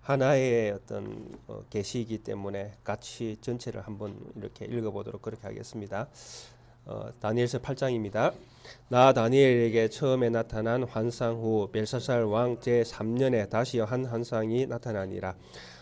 하나의 어떤 계시이기 때문에 같이 전체를 한번 이렇게 읽어보도록 그렇게 하겠습니다. 다니엘서 8장입니다. 나 다니엘에게 처음에 나타난 환상 후 벨사살 왕 제3년에 다시 한 환상이 나타나니라.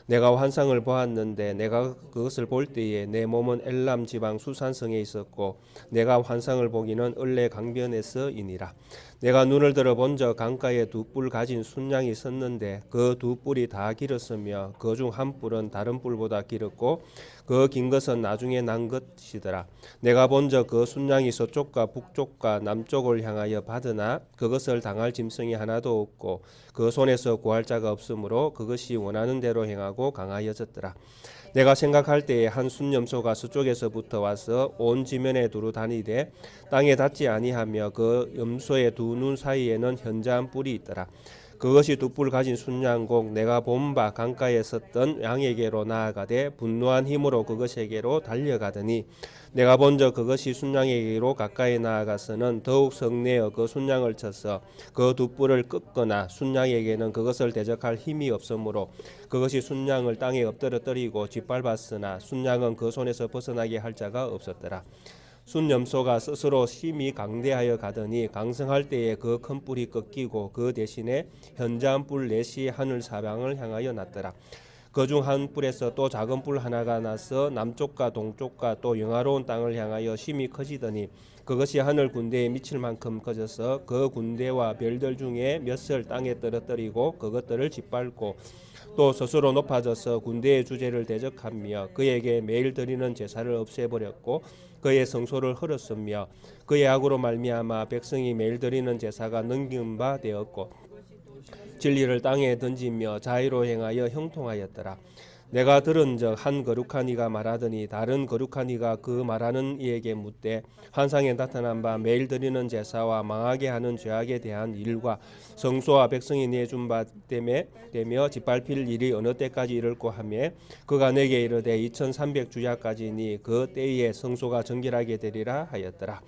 내가 환상을 보았는데 내가 그것을 볼 때에 내 몸은 엘람 지방 수산성에 있었고 내가 환상을 보기는 을레 강변에서이니라. 내가 눈을 들어 본적 강가에 두 뿔 가진 순양이 섰는데 그 두 뿔이 다 길었으며 그 중 한 뿔은 다른 뿔보다 길었고 그 긴 것은 나중에 난 것이더라. 내가 본적 그 순양이 서쪽과 북쪽과 남쪽을 향하여 받으나 그것을 당할 짐승이 하나도 없고 그 손에서 구할 자가 없으므로 그것이 원하는 대로 행하고 강하여졌더라. 내가 생각할 때에 한 순염소가 서쪽에서부터 와서 온 지면에 두루 다니되 땅에 닿지 아니하며 그 염소의 두 눈 사이에는 현자한 뿔이 있더라. 그것이 두 뿔 가진 순양곡 내가 본 바 강가에 섰던 양에게로 나아가되 분노한 힘으로 그것에게로 달려가더니 내가 본적 그것이 순양에게로 가까이 나아가서는 더욱 성내어 그 순양을 쳐서 그 두 뿔을 꺾거나 순양에게는 그것을 대적할 힘이 없으므로 그것이 순양을 땅에 엎드러뜨리고 짓밟았으나 순양은 그 손에서 벗어나게 할 자가 없었더라. 순염소가 스스로 힘이 강대하여 가더니 강성할 때에 그 큰 뿔이 꺾이고 그 대신에 현저한 뿔 넷이 하늘 사방을 향하여 났더라. 그 중 한 뿔에서 또 작은 뿔 하나가 나서 남쪽과 동쪽과 또 영화로운 땅을 향하여 심히 커지더니 그것이 하늘 군대에 미칠 만큼 커져서 그 군대와 별들 중에 몇을 땅에 떨어뜨리고 그것들을 짓밟고 또 스스로 높아져서 군대의 주제를 대적하며 그에게 매일 드리는 제사를 없애버렸고 그의 성소를 헐었으며 그의 악으로 말미암아 백성이 매일 드리는 제사가 넘긴 바 되었고 진리를 땅에 던지며 자의로 행하여 형통하였더라. 내가 들은 적 한 거룩한 이가 말하더니 다른 거룩한 이가 그 말하는 이에게 묻되 환상에 나타난 바 매일 드리는 제사와 망하게 하는 죄악에 대한 일과 성소와 백성이 내준 바 때문에 되며 짓밟힐 일이 어느 때까지 이를꼬 하며 그가 내게 이르되 2300주야까지니 그 때에 성소가 정결하게 되리라 하였더라.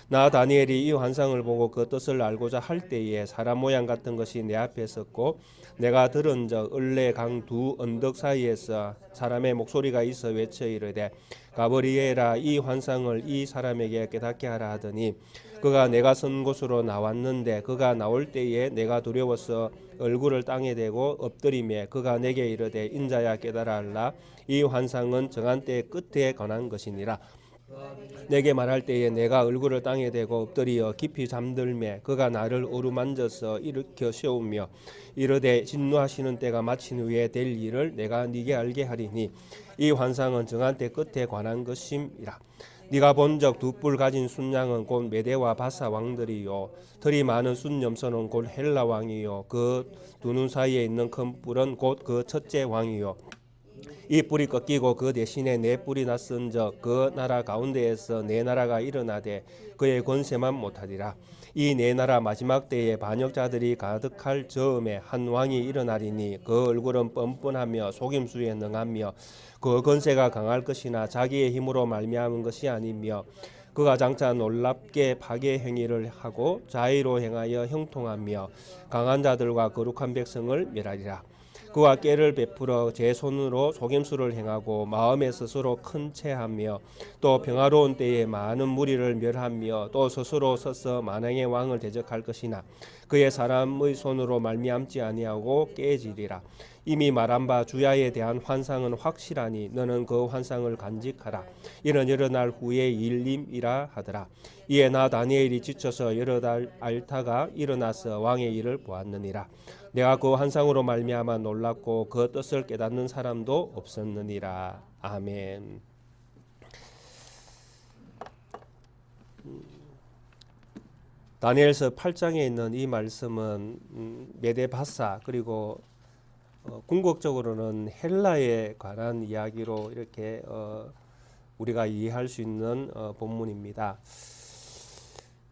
나 다니엘이 이 환상을 보고 그 뜻을 알고자 할 때에 사람 모양 같은 것이 내 앞에 섰고 내가 들은 적 을레 강 두 언덕 사이에서 사람의 목소리가 있어 외쳐 이르되 가브리엘아 이 환상을 이 사람에게 깨닫게 하라 하더니 그가 내가 선 곳으로 나왔는데 그가 나올 때에 내가 두려워서 얼굴을 땅에 대고 엎드리매 그가 내게 이르되 인자야 깨달아 알라 이 환상은 정한 때의 끝에 관한 것이니라. 내게 말할 때에 내가 얼굴을 땅에 대고 엎드리어 깊이 잠들매 그가 나를 어루만져서 일으켜 세우며 이르되 진노하시는 때가 마친 후에 될 일을 내가 네게 알게 하리니 이 환상은 정한 때 끝에 관한 것임이라. 네가 본 적 두 뿔 가진 순양은 곧 메대와 바사 왕들이요 털이 많은 순염소는 곧 헬라 왕이요 그 두 눈 사이에 있는 큰 뿔은 곧 그 첫째 왕이요 이 뿔이 꺾이고 그 대신에 네 뿔이 났은적 그 나라 가운데에서 네 나라가 일어나되 그의 권세만 못하리라. 이 네 나라 마지막 때에 반역자들이 가득할 즈음에 한 왕이 일어나리니 그 얼굴은 뻔뻔하며 속임수에 능하며 그 권세가 강할 것이나 자기의 힘으로 말미암은 것이 아니며 그가 장차 놀랍게 파괴 행위를 하고 자의로 행하여 형통하며 강한 자들과 거룩한 백성을 멸하리라. 그와 깨를 베풀어 제 손으로 속임수를 행하고 마음에 스스로 큰 채하며 또 평화로운 때에 많은 무리를 멸하며 또 스스로 서서 만왕의 왕을 대적할 것이나 그의 사람의 손으로 말미암지 아니하고 깨지리라. 이미 말한 바 주야에 대한 환상은 확실하니 너는 그 환상을 간직하라. 이는 여러 날 후의 일임이라 하더라. 이에 나 다니엘이 지쳐서 여러 달 앓다가 일어나서 왕의 일을 보았느니라. 내가 그 환상으로 말미암아 놀랐고 그 뜻을 깨닫는 사람도 없었느니라. 아멘. 다니엘서 8장에 있는 이 말씀은 메데바사 그리고 궁극적으로는 헬라에 관한 이야기로 이렇게 우리가 이해할 수 있는 본문입니다.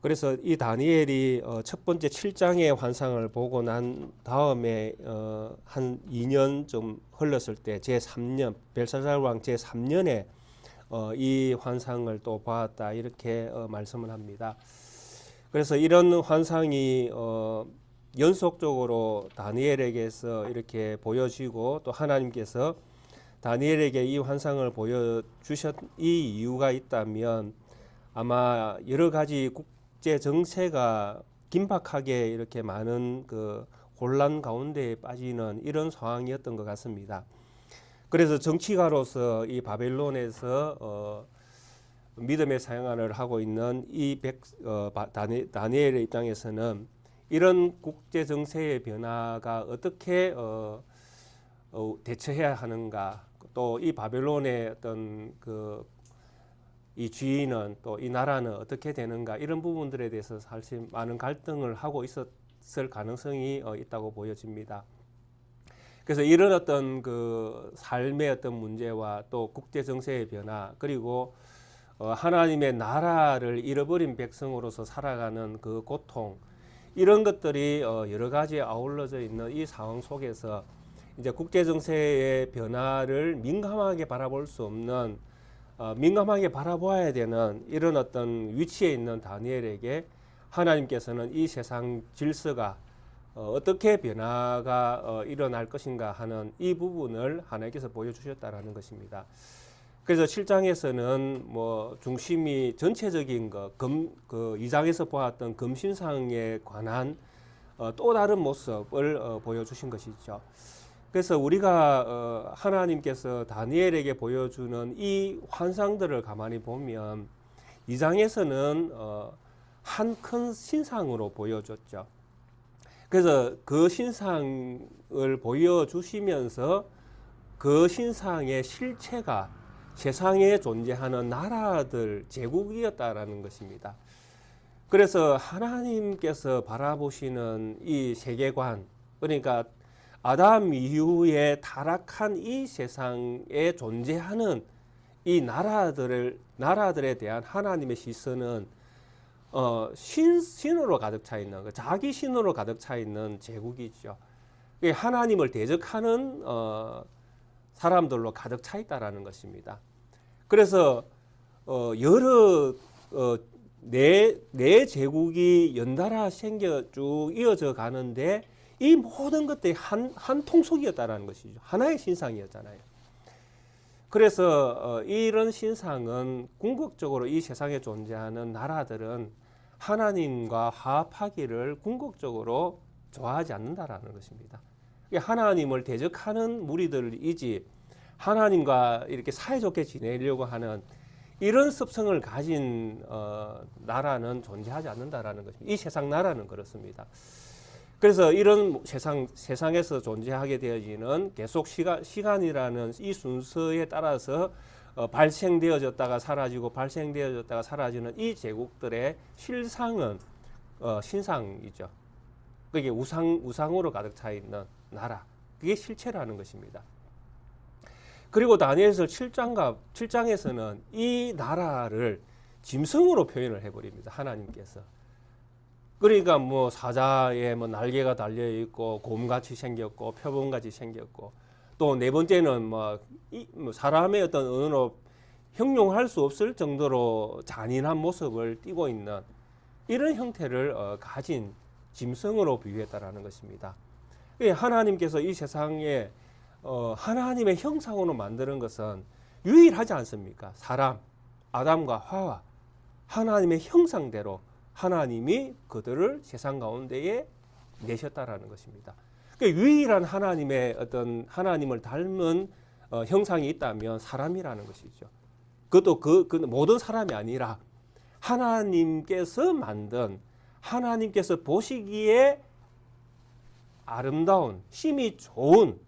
그래서 이 다니엘이 첫 번째 7장의 환상을 보고 난 다음에 한 2년 좀 흘렀을 때 제3년 벨사살 왕 제3년에 이 환상을 또 보았다 이렇게 말씀을 합니다. 그래서 이런 환상이 연속적으로 다니엘에게서 이렇게 보여지고 또 하나님께서 다니엘에게 이 환상을 보여주셨 이 이유가 있다면 아마 여러 가지 국제 정세가 긴박하게 이렇게 많은 그 혼란 가운데에 빠지는 이런 상황이었던 것 같습니다. 그래서 정치가로서 이 바벨론에서 믿음의 사역을 하고 있는 이 다니엘의 입장에서는 이런 국제 정세의 변화가 어떻게 대처해야 하는가, 또 이 바벨론의 어떤 이 주인은 또 이 나라는 어떻게 되는가, 이런 부분들에 대해서 사실 많은 갈등을 하고 있었을 가능성이 있다고 보여집니다. 그래서 이런 어떤 그 삶의 어떤 문제와 또 국제 정세의 변화, 그리고 하나님의 나라를 잃어버린 백성으로서 살아가는 그 고통, 이런 것들이 여러 가지 아울러져 있는 이 상황 속에서 이제 국제 정세의 변화를 민감하게 바라볼 수 없는, 민감하게 바라보아야 되는 이런 어떤 위치에 있는 다니엘에게 하나님께서는 이 세상 질서가 어떻게 변화가 일어날 것인가 하는 이 부분을 하나님께서 보여주셨다라는 것입니다. 그래서 7장에서는 뭐 중심이 전체적인 그 2장에서 보았던 금신상에 관한 또 다른 모습을 보여주신 것이죠. 그래서 우리가 하나님께서 다니엘에게 보여주는 이 환상들을 가만히 보면 2장에서는 한 큰 신상으로 보여줬죠. 그래서 그 신상을 보여주시면서 그 신상의 실체가 세상에 존재하는 나라들, 제국이었다라는 것입니다. 그래서 하나님께서 바라보시는 이 세계관, 그러니까 아담 이후에 타락한 이 세상에 존재하는 이 나라들에 대한 하나님의 시선은 신으로 가득 차 있는, 자기 신으로 가득 차 있는 제국이죠. 하나님을 대적하는 사람들로 가득 차 있다라는 것입니다. 그래서 여러 네 제국이 연달아 생겨 쭉 이어져 가는데 이 모든 것들이 한 통속이었다라는 것이죠. 하나의 신상이었잖아요. 그래서 이런 신상은 궁극적으로 이 세상에 존재하는 나라들은 하나님과 화합하기를 궁극적으로 좋아하지 않는다라는 것입니다. 하나님을 대적하는 무리들이지 하나님과 이렇게 사이좋게 지내려고 하는 이런 습성을 가진 나라는 존재하지 않는다라는 것입니다. 이 세상 나라는 그렇습니다. 그래서 이런 세상에서 존재하게 되어지는 계속 시간이라는 이 순서에 따라서 발생되어졌다가 사라지고 발생되어졌다가 사라지는 이 제국들의 실상은 신상이죠. 그게 우상으로 가득 차 있는 나라, 그게 실체라는 것입니다. 그리고 다니엘서 7장에서는 이 나라를 짐승으로 표현을 해버립니다. 하나님께서. 그러니까 뭐 사자에 뭐 날개가 달려 있고 곰같이 생겼고 표범같이 생겼고, 또 네 번째는 뭐 사람의 어떤 언어로 형용할 수 없을 정도로 잔인한 모습을 띠고 있는 이런 형태를 가진 짐승으로 비유했다라는 것입니다. 하나님께서 이 세상에 하나님의 형상으로 만드는 것은 유일하지 않습니까? 사람, 아담과 하와, 하나님의 형상대로 하나님이 그들을 세상 가운데에 내셨다라는 것입니다. 그러니까 유일한 하나님의 어떤 하나님을 닮은 형상이 있다면 사람이라는 것이죠. 그것도 그 모든 사람이 아니라 하나님께서 만든, 하나님께서 보시기에 아름다운, 힘이 좋은,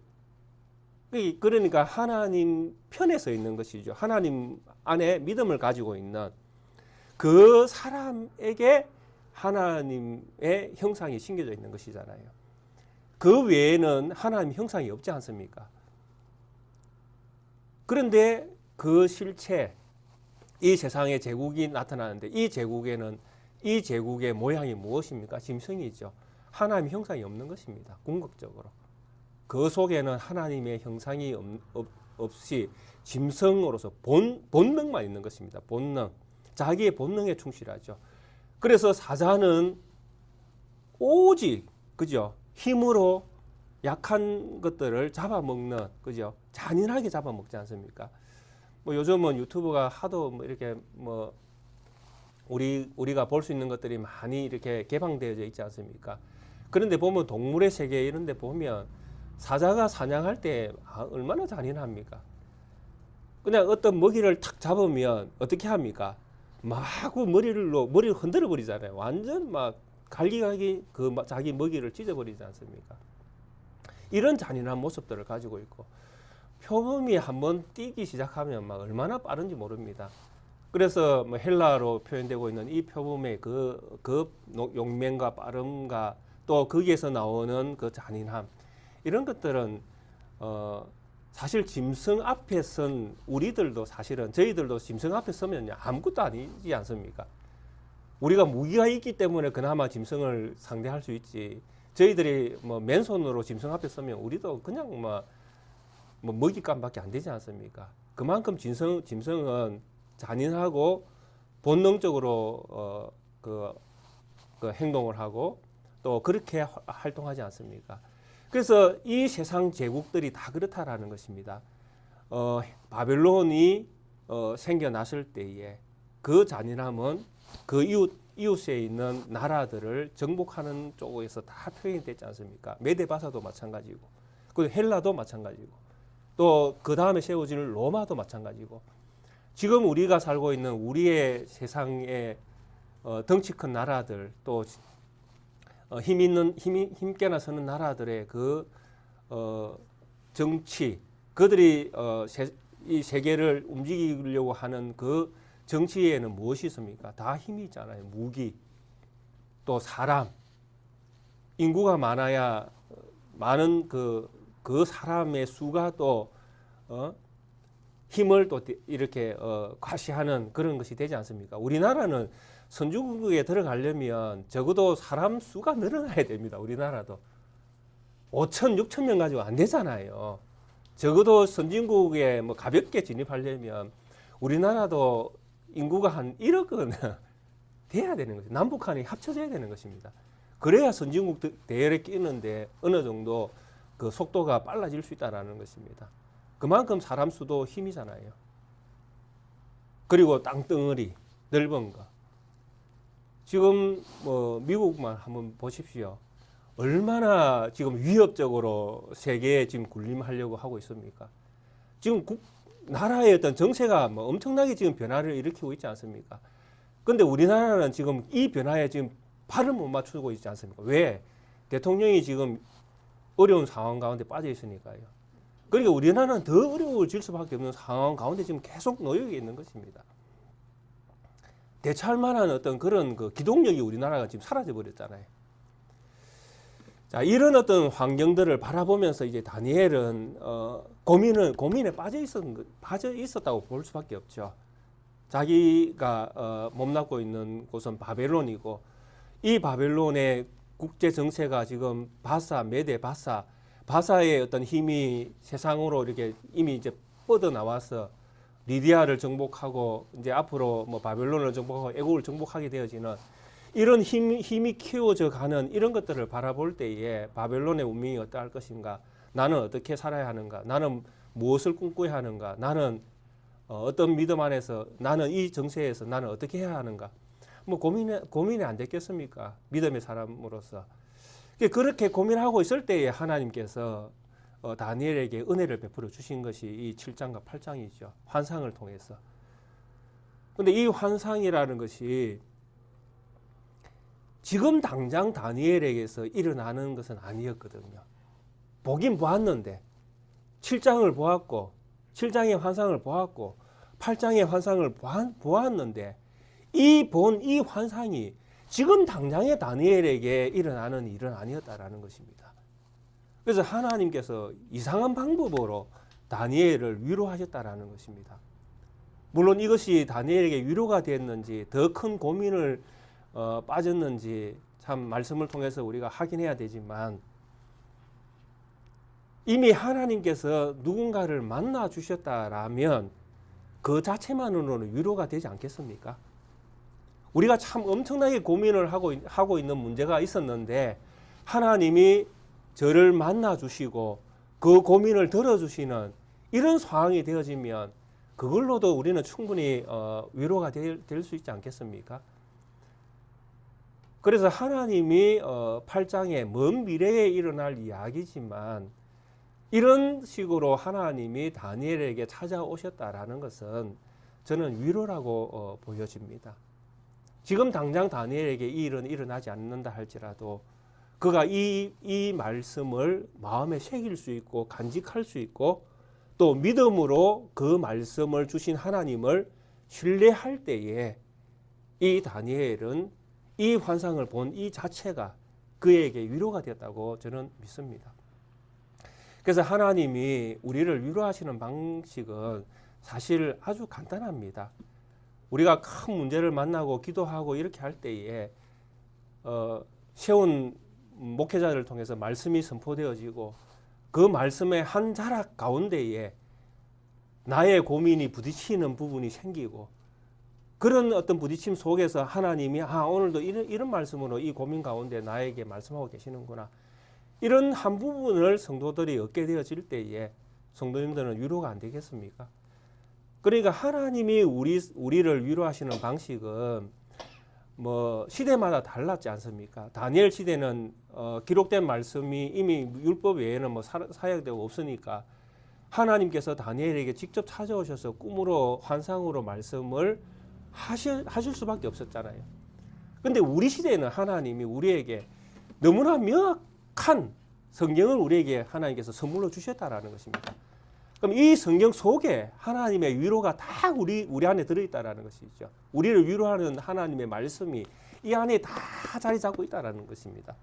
그러니까 하나님 편에 서 있는 것이죠. 하나님 안에 믿음을 가지고 있는 그 사람에게 하나님의 형상이 심겨져 있는 것이잖아요. 그 외에는 하나님 형상이 없지 않습니까? 그런데 그 실체, 이 세상에 제국이 나타나는데 이 제국에는 이 제국의 모양이 무엇입니까? 짐승이죠. 하나님의 형상이 없는 것입니다. 궁극적으로. 그 속에는 하나님의 형상이 없이 짐승으로서 본능만 있는 것입니다. 본능. 자기의 본능에 충실하죠. 그래서 사자는 오직 그죠? 힘으로 약한 것들을 잡아먹는, 그죠? 잔인하게 잡아먹지 않습니까? 뭐 요즘은 유튜브가 하도 뭐 이렇게 뭐 우리가 볼 수 있는 것들이 많이 이렇게 개방되어져 있지 않습니까? 그런데 보면 동물의 세계 이런 데 보면 사자가 사냥할 때 얼마나 잔인합니까? 그냥 어떤 먹이를 탁 잡으면 어떻게 합니까? 마구 머리를 흔들어 버리잖아요. 완전 막 갈기갈기 자기 먹이를 찢어 버리지 않습니까? 이런 잔인한 모습들을 가지고 있고 표범이 한번 뛰기 시작하면 막 얼마나 빠른지 모릅니다. 그래서 뭐 헬라로 표현되고 있는 이 표범의 그 용맹과 빠름과 또 거기에서 나오는 그 잔인함 이런 것들은 사실 짐승 앞에 선 우리들도 사실은 저희들도 짐승 앞에 서면 아무것도 아니지 않습니까? 우리가 무기가 있기 때문에 그나마 짐승을 상대할 수 있지. 저희들이 뭐 맨손으로 짐승 앞에 서면 우리도 그냥 뭐 먹잇감밖에 안 되지 않습니까? 그만큼 짐승은 잔인하고 본능적으로 그 행동을 하고 또 그렇게 활동하지 않습니까? 그래서 이 세상 제국들이 다 그렇다라는 것입니다. 바벨론이 생겨났을 때에 그 잔인함은 그 이웃에 있는 나라들을 정복하는 쪽에서 다 표현이 됐지 않습니까? 메데바사도 마찬가지고, 그리고 헬라도 마찬가지고, 또 그 다음에 세워질 로마도 마찬가지고, 지금 우리가 살고 있는 우리의 세상의 덩치 큰 나라들, 또 힘께나 서는 나라들의 그 정치, 그들이 이 세계를 움직이려고 하는 그 정치에는 무엇이 있습니까? 다 힘이 있잖아요. 무기, 또 사람, 인구가 많아야 많은 그 사람의 수가 또 힘을 또 이렇게 과시하는 그런 것이 되지 않습니까? 우리나라는 선진국에 들어가려면 적어도 사람 수가 늘어나야 됩니다. 우리나라도 5천, 6천 명 가지고 안 되잖아요. 적어도 선진국에 뭐 가볍게 진입하려면 우리나라도 인구가 한 1억은 돼야 되는 거죠. 남북한이 합쳐져야 되는 것입니다. 그래야 선진국 대열에 끼는데 어느 정도 그 속도가 빨라질 수 있다는 것입니다. 그만큼 사람 수도 힘이잖아요. 그리고 땅덩어리 넓은 거. 지금 뭐 미국만 한번 보십시오. 얼마나 지금 위협적으로 세계에 지금 군림하려고 하고 있습니까? 지금 나라의 어떤 정세가 뭐 엄청나게 지금 변화를 일으키고 있지 않습니까? 근데 우리나라는 지금 이 변화에 지금 발을 못 맞추고 있지 않습니까? 왜? 대통령이 지금 어려운 상황 가운데 빠져 있으니까요. 그러니까 우리나라는 더 어려워질 수밖에 없는 상황 가운데 지금 계속 놓여 있는 것입니다. 대처할 만한 어떤 그런 그 기동력이 우리나라가 지금 사라져 버렸잖아요. 자, 이런 어떤 환경들을 바라보면서 이제 다니엘은 고민에 빠져 있었다고 볼 수밖에 없죠. 자기가 몸담고 있는 곳은 바벨론이고 이 바벨론의 국제 정세가 지금 메데 바사의 어떤 힘이 세상으로 이렇게 이미 이제 뻗어 나와서 리디아를 정복하고 이제 앞으로 뭐 바벨론을 정복하고 애국을 정복하게 되어지는 이런 힘이 키워져 가는 이런 것들을 바라볼 때에 바벨론의 운명이 어떠할 것인가? 나는 어떻게 살아야 하는가? 나는 무엇을 꿈꿔야 하는가? 나는 어떤 믿음 안에서 나는 이 정세에서 나는 어떻게 해야 하는가? 뭐 고민이 안 됐겠습니까? 믿음의 사람으로서. 그렇게 고민하고 있을 때에 하나님께서 다니엘에게 은혜를 베풀어 주신 것이 이 7장과 8장이죠. 환상을 통해서. 근데 이 환상이라는 것이 지금 당장 다니엘에게서 일어나는 것은 아니었거든요. 보긴 보았는데 7장을 보았고 7장의 환상을 보았고 8장의 환상을 보았는데 이 환상이 지금 당장의 다니엘에게 일어나는 일은 아니었다라는 것입니다. 그래서 하나님께서 이상한 방법으로 다니엘을 위로하셨다라는 것입니다. 물론 이것이 다니엘에게 위로가 됐는지 더 큰 고민을 빠졌는지 참 말씀을 통해서 우리가 확인해야 되지만 이미 하나님께서 누군가를 만나 주셨다라면 그 자체만으로는 위로가 되지 않겠습니까? 우리가 참 엄청나게 고민을 하고 있는 문제가 있었는데 하나님이 저를 만나 주시고 그 고민을 들어주시는 이런 상황이 되어지면 그걸로도 우리는 충분히 위로가 될 수 있지 않겠습니까? 그래서 하나님이 8장에 먼 미래에 일어날 이야기지만 이런 식으로 하나님이 다니엘에게 찾아오셨다라는 것은 저는 위로라고 보여집니다. 지금 당장 다니엘에게 이 일은 일어나지 않는다 할지라도 그가 이 말씀을 마음에 새길 수 있고 간직할 수 있고 또 믿음으로 그 말씀을 주신 하나님을 신뢰할 때에 이 다니엘은 이 환상을 본 이 자체가 그에게 위로가 되었다고 저는 믿습니다. 그래서 하나님이 우리를 위로하시는 방식은 사실 아주 간단합니다. 우리가 큰 문제를 만나고 기도하고 이렇게 할 때에 세운 목회자들을 통해서 말씀이 선포되어지고 그 말씀의 한 자락 가운데에 나의 고민이 부딪히는 부분이 생기고 그런 어떤 부딪힘 속에서 하나님이 오늘도 이런 말씀으로 이 고민 가운데 나에게 말씀하고 계시는구나. 이런 한 부분을 성도들이 얻게 되어질 때에 성도님들은 위로가 안 되겠습니까? 그러니까 하나님이 우리를 위로하시는 방식은 뭐 시대마다 달랐지 않습니까? 다니엘 시대는 기록된 말씀이 이미 율법 외에는 뭐 사역되고 없으니까 하나님께서 다니엘에게 직접 찾아오셔서 꿈으로 환상으로 말씀을 하실 수밖에 없었잖아요. 근데 우리 시대에는 하나님이 우리에게 너무나 명확한 성경을 우리에게 하나님께서 선물로 주셨다라는 것입니다. 그럼 이 성경 속에 하나님의 위로가 다 우리 안에 들어있다라는 것이죠. 우리를 위로하는 하나님의 말씀이 이 안에 다 자리 잡고 있다라는 것입니다.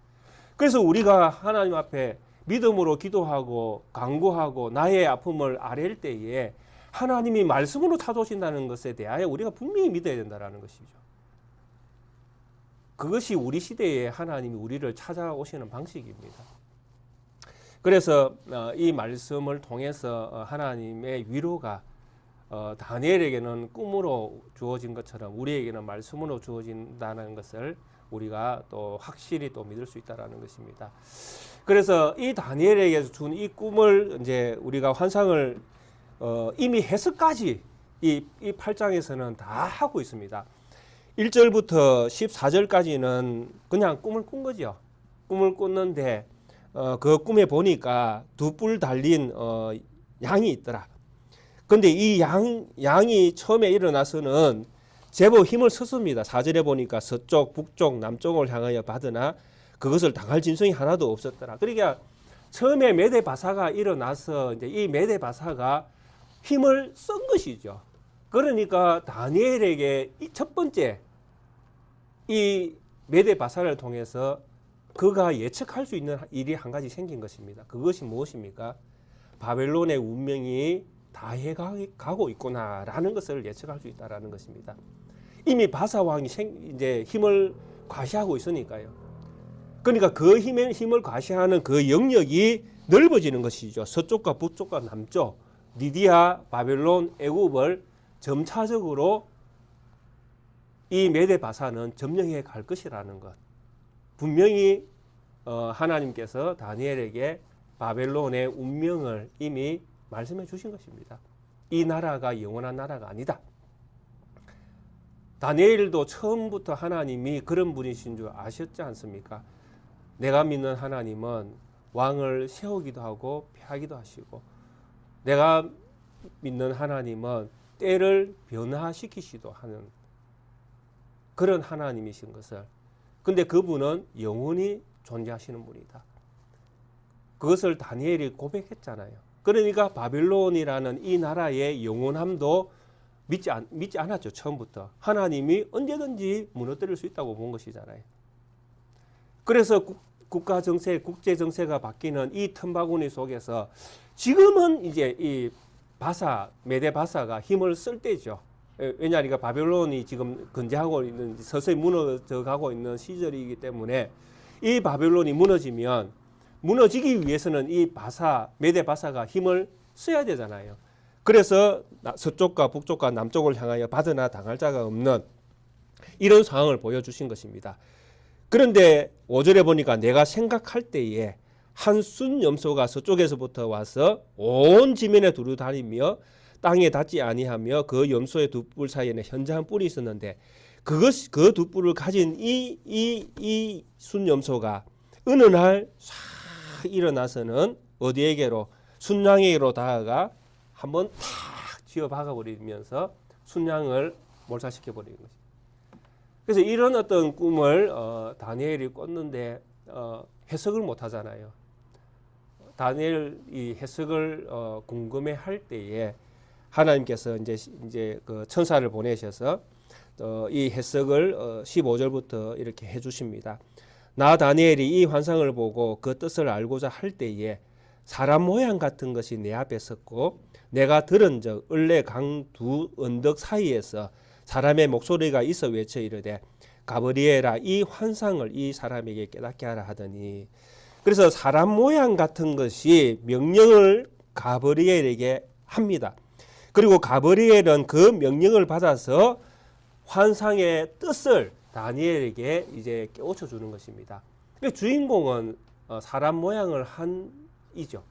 그래서 우리가 하나님 앞에 믿음으로 기도하고 간구하고 나의 아픔을 아랠 때에 하나님이 말씀으로 찾아오신다는 것에 대하여 우리가 분명히 믿어야 된다는 것이죠. 그것이 우리 시대에 하나님이 우리를 찾아오시는 방식입니다. 그래서 이 말씀을 통해서 하나님의 위로가 다니엘에게는 꿈으로 주어진 것처럼 우리에게는 말씀으로 주어진다는 것을 우리가 또 확실히 또 믿을 수 있다는 것입니다. 그래서 이 다니엘에게 준 이 꿈을 이제 우리가 환상을 이미 해석까지 이 8장에서는 다 하고 있습니다. 1절부터 14절까지는 그냥 꿈을 꾼 거죠. 꿈을 꿨는데 그 꿈에 보니까 두 뿔 달린 양이 있더라. 근데 이 양이 처음에 일어나서는 제법 힘을 썼습니다. 4절에 보니까 서쪽, 북쪽, 남쪽을 향하여 받으나 그것을 당할 진성이 하나도 없었더라. 그러니까 처음에 메대바사가 일어나서 이제 이 메대바사가 힘을 쓴 것이죠. 그러니까 다니엘에게 첫 번째 이 메대바사를 통해서 그가 예측할 수 있는 일이 한 가지 생긴 것입니다. 그것이 무엇입니까? 바벨론의 운명이 다해가고 있구나라는 것을 예측할 수 있다라는 것입니다. 이미 바사 왕이 이제 힘을 과시하고 있으니까요. 그러니까 그 힘을 과시하는 그 영역이 넓어지는 것이죠. 서쪽과 북쪽과 남쪽, 리디아, 바벨론, 애굽을 점차적으로 이 메대바사는 점령해 갈 것이라는 것. 분명히 하나님께서 다니엘에게 바벨론의 운명을 이미 말씀해 주신 것입니다. 이 나라가 영원한 나라가 아니다. 다니엘도 처음부터 하나님이 그런 분이신 줄 아셨지 않습니까? 내가 믿는 하나님은 왕을 세우기도 하고 폐하기도 하시고 내가 믿는 하나님은 때를 변화시키시도 하는 그런 하나님이신 것을 근데 그분은 영원히 존재하시는 분이다. 그것을 다니엘이 고백했잖아요. 그러니까 바벨론이라는 이 나라의 영원함도 믿지 않았죠. 처음부터. 하나님이 언제든지 무너뜨릴 수 있다고 본 것이잖아요. 그래서 국가 정세, 국제 정세가 바뀌는 이 틈바구니 속에서 지금은 이제 이 메대 바사가 힘을 쓸 때죠. 왜냐하니까 바벨론이 지금 건재하고 있는 서서히 무너져가고 있는 시절이기 때문에 이 바벨론이 무너지기 위해서는 이 메대 바사가 힘을 써야 되잖아요. 그래서 서쪽과 북쪽과 남쪽을 향하여 받으나 당할 자가 없는 이런 상황을 보여주신 것입니다. 그런데 5절에 보니까 내가 생각할 때에 한 순염소가 서쪽에서부터 와서 온 지면에 두루 다니며 땅에 닿지 아니하며 그 염소의 두 뿔 사이에는 현저한 뿔이 있었는데 그 두 뿔을 가진 이 순염소가 어느 날 싹 일어나서는 어디에게로 순양에게로 다가가 한번 탁 쥐어 박아버리면서 순양을 몰살시켜 버리는 거죠. 그래서 이런 어떤 꿈을 다니엘이 꿨는데 해석을 못 하잖아요. 다니엘이 해석을 궁금해할 때에 하나님께서 이제 그 천사를 보내셔서 이 해석을 15절부터 이렇게 해주십니다. 나 다니엘이 이 환상을 보고 그 뜻을 알고자 할 때에 사람 모양 같은 것이 내 앞에 섰고 내가 들은즉 을레 강 두 언덕 사이에서 사람의 목소리가 있어 외쳐 이르되 가브리엘아 이 환상을 이 사람에게 깨닫게 하라 하더니 그래서 사람 모양 같은 것이 명령을 가브리엘에게 합니다. 그리고 가브리엘은 그 명령을 받아서 환상의 뜻을 다니엘에게 이제 깨우쳐 주는 것입니다. 주인공은 사람 모양을 한 이죠.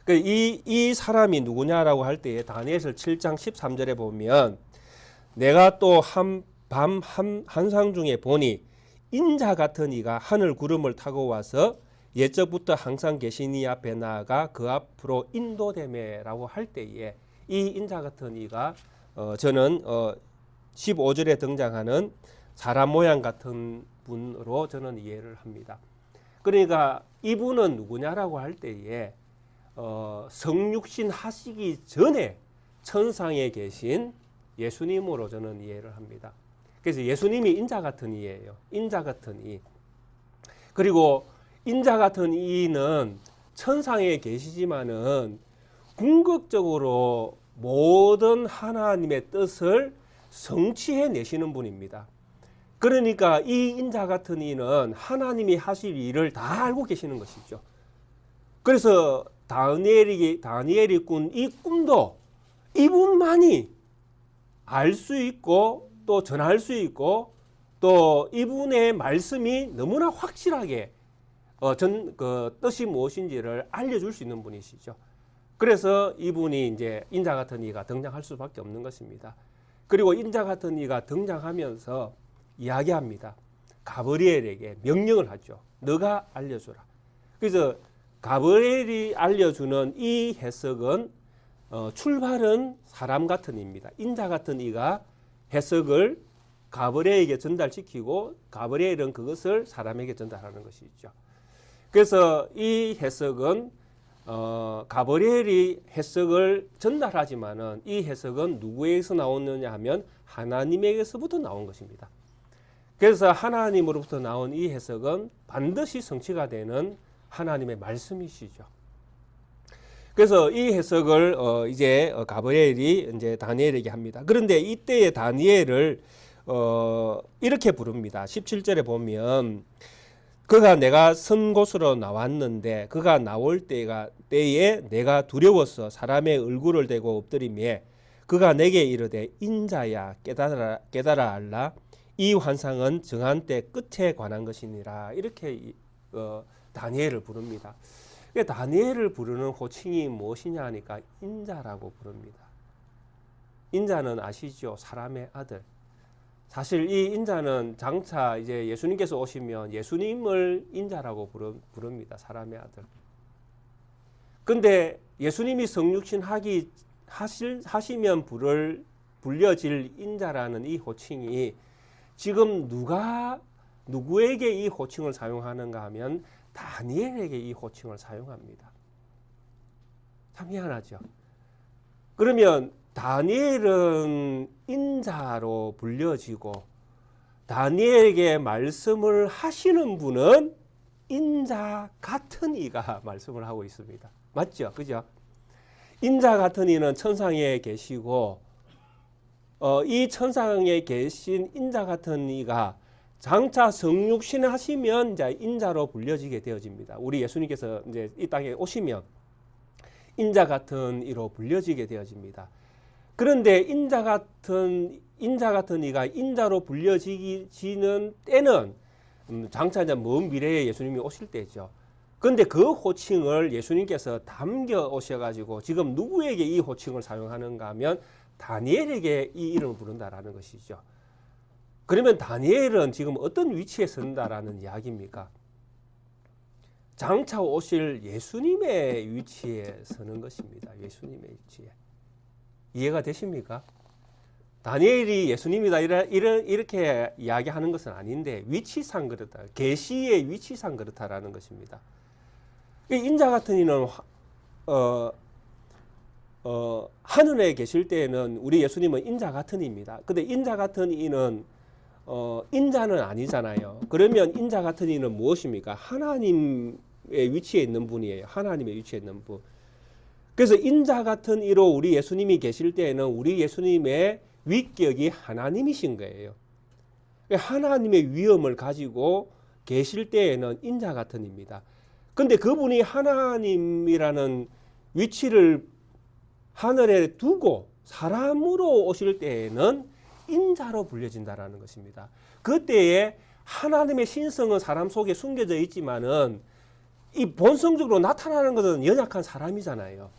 이 사람이 누구냐라고 할 때에 다니엘서 7장 13절에 보면 내가 또 밤 한상 중에 보니 인자 같은 이가 하늘 구름을 타고 와서 옛적부터 항상 계신 이 앞에 나아가 그 앞으로 인도되매라고 할 때에 이 인자 같은 이가 저는 15절에 등장하는 사람 모양 같은 분으로 저는 이해를 합니다. 그러니까 이분은 누구냐라고 할 때에 성육신 하시기 전에 천상에 계신 예수님으로 저는 이해를 합니다. 그래서 예수님이 인자 같은 이예요. 인자 같은 이. 그리고 인자 같은 이는 천상에 계시지만은 궁극적으로 모든 하나님의 뜻을 성취해 내시는 분입니다. 그러니까 이 인자 같은 이는 하나님이 하실 일을 다 알고 계시는 것이죠. 그래서 다니엘이 꾼 이 꿈도 이분만이 알 수 있고 또 전할 수 있고 또 이분의 말씀이 너무나 확실하게 그 뜻이 무엇인지를 알려줄 수 있는 분이시죠. 그래서 이분이 이제 인자 같은 이가 등장할 수밖에 없는 것입니다. 그리고 인자 같은 이가 등장하면서 이야기합니다. 가브리엘에게 명령을 하죠. 너가 알려주라. 그래서 가브리엘이 알려주는 이 해석은 출발은 사람 같은 이입니다. 인자 같은 이가 해석을 가브리엘에게 전달시키고 가브리엘은 그것을 사람에게 전달하는 것이죠. 그래서 이 해석은 가브리엘이 해석을 전달하지만은 이 해석은 누구에게서 나오느냐 하면 하나님에게서부터 나온 것입니다. 그래서 하나님으로부터 나온 이 해석은 반드시 성취가 되는 하나님의 말씀이시죠. 그래서 이 해석을 이제 가브리엘이 이제 다니엘에게 합니다. 그런데 이때의 다니엘을 이렇게 부릅니다. 17절에 보면 그가 내가 선 곳으로 나왔는데 그가 나올 때에 내가 두려워서 사람의 얼굴을 대고 엎드리며 그가 내게 이르되 인자야 깨달아 알라 이 환상은 정한 때 끝에 관한 것이니라. 이렇게 다니엘을 부릅니다. 다니엘을 부르는 호칭이 무엇이냐 하니까 인자라고 부릅니다. 인자는 아시죠? 사람의 아들. 사실 이 인자는 장차 이제 예수님께서 오시면 예수님을 인자라고 부릅니다. 사람의 아들. 근데 예수님이 성육신 하시면 불려질 인자라는 이 호칭이 지금 누구에게 이 호칭을 사용하는가 하면 다니엘에게 이 호칭을 사용합니다. 참 희한하죠. 그러면 다니엘은 인자로 불려지고 다니엘에게 말씀을 하시는 분은 인자 같은 이가 말씀을 하고 있습니다. 맞죠? 그죠? 인자 같은 이는 천상에 계시고 이 천상에 계신 인자 같은 이가 장차 성육신 하시면 이제 인자로 불려지게 되어집니다. 우리 예수님께서 이제 이 땅에 오시면 인자 같은 이로 불려지게 되어집니다. 그런데 인자 같은 이가 인자로 불려지는 때는 장차 이제 먼 미래에 예수님이 오실 때죠. 그런데 그 호칭을 예수님께서 담겨 오셔가지고 지금 누구에게 이 호칭을 사용하는가 하면 다니엘에게 이 이름을 부른다라는 것이죠. 그러면 다니엘은 지금 어떤 위치에 선다라는 이야기입니까? 장차 오실 예수님의 위치에 서는 것입니다. 예수님의 위치에. 이해가 되십니까? 다니엘이 예수님이다 이렇게 이야기하는 것은 아닌데 위치상 그렇다. 계시의 위치상 그렇다라는 것입니다. 인자 같은 이는 하늘에 계실 때에는 우리 예수님은 인자 같은 이입니다. 근데 인자 같은 이는 인자는 아니잖아요. 그러면 인자 같은 이는 무엇입니까? 하나님의 위치에 있는 분이에요. 하나님의 위치에 있는 분. 그래서 인자 같은 이로 우리 예수님이 계실 때에는 우리 예수님의 위격이 하나님이신 거예요. 하나님의 위엄을 가지고 계실 때에는 인자 같은 입니다. 근데 그분이 하나님이라는 위치를 하늘에 두고 사람으로 오실 때에는 인자로 불려진다라는 것입니다. 그때에 하나님의 신성은 사람 속에 숨겨져 있지만은 이 본성적으로 나타나는 것은 연약한 사람이잖아요.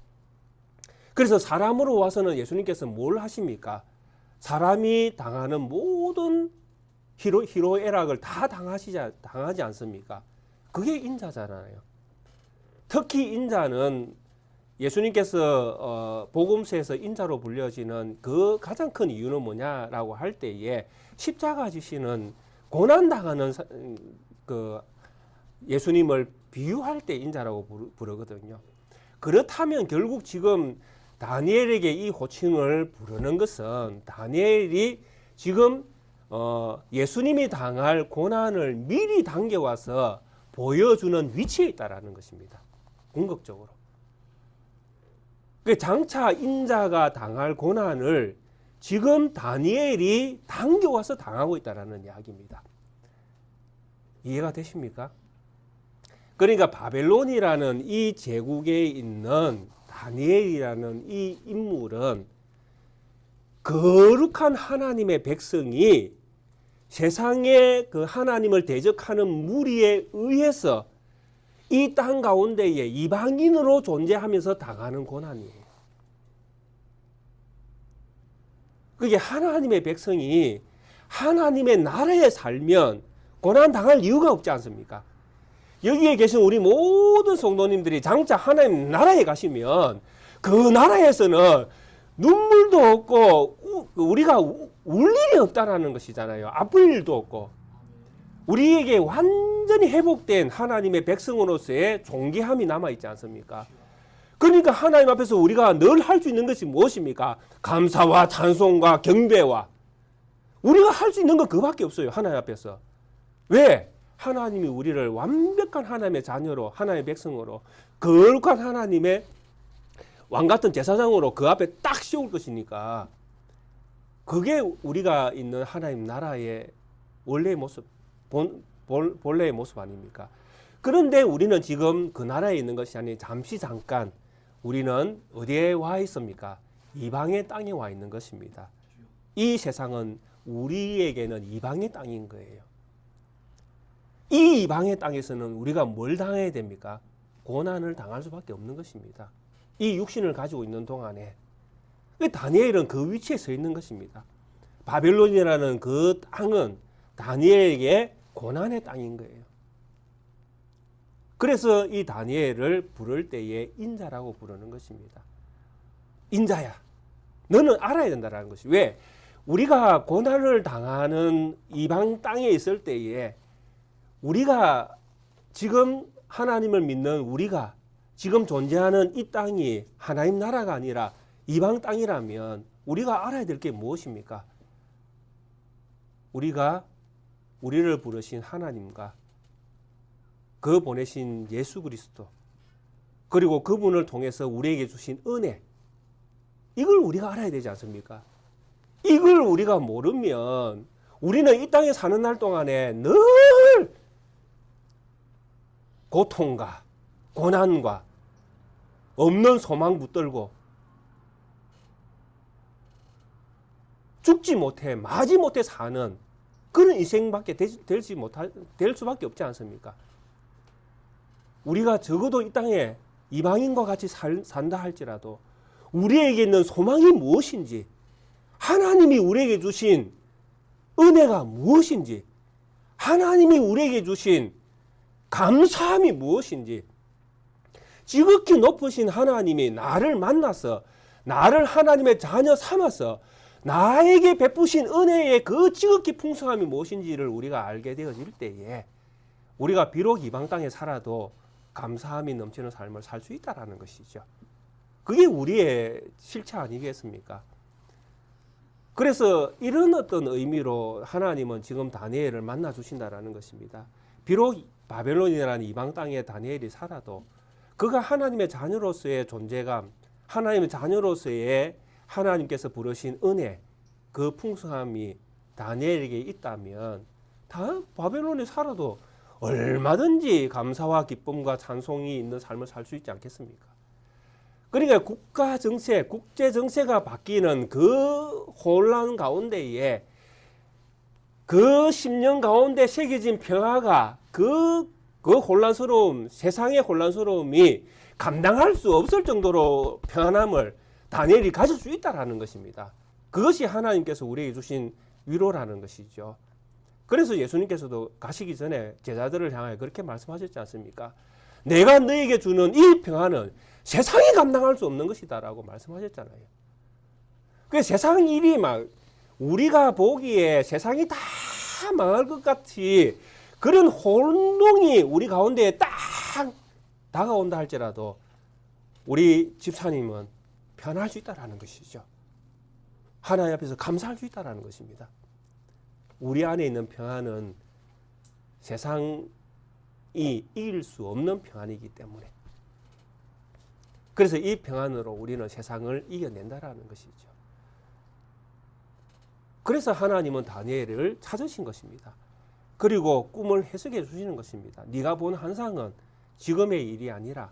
그래서 사람으로 와서는 예수님께서 뭘 하십니까? 사람이 당하는 모든 희로애락을 다 당하지 않습니까? 그게 인자잖아요. 특히 인자는 예수님께서 복음서에서 인자로 불려지는 그 가장 큰 이유는 뭐냐라고 할 때에 십자가 지시는 고난당하는 그 예수님을 비유할 때 인자라고 부르거든요. 그렇다면 결국 지금 다니엘에게 이 호칭을 부르는 것은 다니엘이 지금 예수님이 당할 고난을 미리 당겨와서 보여주는 위치에 있다라는 것입니다. 궁극적으로. 장차 인자가 당할 고난을 지금 다니엘이 당겨와서 당하고 있다라는 이야기입니다. 이해가 되십니까? 그러니까 바벨론이라는 이 제국에 있는 다니엘이라는 이 인물은 거룩한 하나님의 백성이 세상의 그 하나님을 대적하는 무리에 의해서 이 땅 가운데에 이방인으로 존재하면서 당하는 고난이에요. 그게 하나님의 백성이 하나님의 나라에 살면 고난 당할 이유가 없지 않습니까? 여기에 계신 우리 모든 성도님들이 장차 하나님 나라에 가시면 그 나라에서는 눈물도 없고 우리가 울 일이 없다라는 것이잖아요. 아플 일도 없고 우리에게 완전히 회복된 하나님의 백성으로서의 존귀함이 남아있지 않습니까? 그러니까 하나님 앞에서 우리가 늘 할 수 있는 것이 무엇입니까? 감사와 찬송과 경배와 우리가 할 수 있는 건 그밖에 없어요. 하나님 앞에서. 왜? 하나님이 우리를 완벽한 하나님의 자녀로 하나님의 백성으로 거룩한 하나님의 왕같은 제사장으로 그 앞에 딱 씌울 것이니까 그게 우리가 있는 하나님 나라의 원래의 모습 본래의 모습 아닙니까? 그런데 우리는 지금 그 나라에 있는 것이 아닌 잠시 잠깐 우리는 어디에 와 있습니까? 이방의 땅에 와 있는 것입니다. 이 세상은 우리에게는 이방의 땅인 거예요. 이 이방의 땅에서는 우리가 뭘 당해야 됩니까? 고난을 당할 수밖에 없는 것입니다. 이 육신을 가지고 있는 동안에 다니엘은 그 위치에 서 있는 것입니다. 바벨론이라는 그 땅은 다니엘에게 고난의 땅인 거예요. 그래서 이 다니엘을 부를 때에 인자라고 부르는 것입니다. 인자야, 너는 알아야 된다는 것이. 왜? 우리가 고난을 당하는 이방 땅에 있을 때에 우리가 지금 하나님을 믿는 우리가 지금 존재하는 이 땅이 하나님 나라가 아니라 이방 땅이라면 우리가 알아야 될 게 무엇입니까? 우리가 우리를 부르신 하나님과 그 보내신 예수 그리스도 그리고 그분을 통해서 우리에게 주신 은혜, 이걸 우리가 알아야 되지 않습니까? 이걸 우리가 모르면 우리는 이 땅에 사는 날 동안에 늘 고통과 고난과 없는 소망 붙들고 죽지 못해 마지 못해 사는 그런 인생밖에 될 수밖에 없지 않습니까? 우리가 적어도 이 땅에 이방인과 같이 산다 할지라도 우리에게 있는 소망이 무엇인지, 하나님이 우리에게 주신 은혜가 무엇인지, 하나님이 우리에게 주신 감사함이 무엇인지, 지극히 높으신 하나님이 나를 만나서 나를 하나님의 자녀 삼아서 나에게 베푸신 은혜의 그 지극히 풍성함이 무엇인지를 우리가 알게 되어질 때에 우리가 비록 이방 땅에 살아도 감사함이 넘치는 삶을 살 수 있다는 것이죠. 그게 우리의 실체 아니겠습니까? 그래서 이런 어떤 의미로 하나님은 지금 다니엘을 만나 주신다라는 것입니다. 비록 바벨론이라는 이방 땅에 다니엘이 살아도 그가 하나님의 자녀로서의 존재감, 하나님의 자녀로서의 하나님께서 부르신 은혜, 그 풍성함이 다니엘에게 있다면 다 바벨론에 살아도 얼마든지 감사와 기쁨과 찬송이 있는 삶을 살 수 있지 않겠습니까? 그러니까 국가 정세, 국제 정세가 바뀌는 그 혼란 가운데에 그 10년 가운데 새겨진 평화가 그 혼란스러움, 세상의 혼란스러움이 감당할 수 없을 정도로 편안함을 다니엘이 가질 수 있다라는 것입니다. 그것이 하나님께서 우리에게 주신 위로라는 것이죠. 그래서 예수님께서도 가시기 전에 제자들을 향하여 그렇게 말씀하셨지 않습니까? 내가 너에게 주는 이 평안은 세상이 감당할 수 없는 것이다라고 말씀하셨잖아요. 그 세상 일이 막 우리가 보기에 세상이 다 망할 것 같이 그런 혼동이 우리 가운데에 딱 다가온다 할지라도 우리 집사님은 편할 수 있다라는 것이죠. 하나님 앞에서 감사할 수 있다라는 것입니다. 우리 안에 있는 평안은 세상이 이길 수 없는 평안이기 때문에, 그래서 이 평안으로 우리는 세상을 이겨낸다라는 것이죠. 그래서 하나님은 다니엘을 찾으신 것입니다. 그리고 꿈을 해석해 주시는 것입니다. 네가 본 환상은 지금의 일이 아니라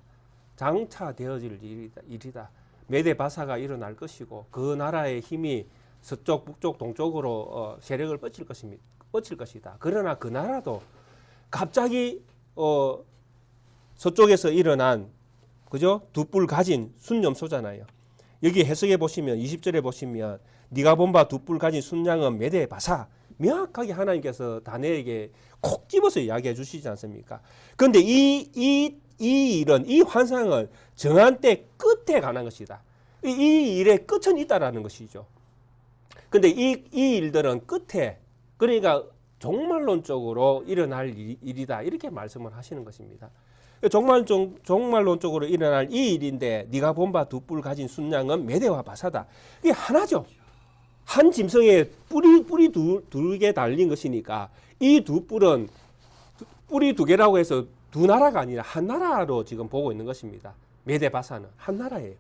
장차 되어질 일이다. 메데바사가 일어날 것이고 그 나라의 힘이 서쪽, 북쪽, 동쪽으로 세력을 뻗칠 것이다. 그러나 그 나라도 갑자기 서쪽에서 일어난 그죠? 두 뿔 가진 순념소잖아요. 여기 해석해 보시면 20절에 보시면 네가 본 바 두 뿔 가진 순양은 메데바사, 명확하게 하나님께서 다니엘에게 콕 집어서 이야기해 주시지 않습니까? 그런데 이 일은, 이 환상은 정한 때 끝에 관한 것이다. 이 일의 끝은 있다라는 것이죠. 근데 이 일들은 끝에, 그러니까 종말론적으로 일어날 일이다, 이렇게 말씀을 하시는 것입니다. 종말론적으로 일어날 이 일인데 네가 본 바 두 뿔 가진 순양은 메대와 바사다. 이게 하나죠. 한 짐승에 뿔이 두 개 달린 것이니까 이 두 뿔은 뿔이 두 개라고 해서 두 나라가 아니라 한 나라로 지금 보고 있는 것입니다. 메대 바사는 한 나라예요.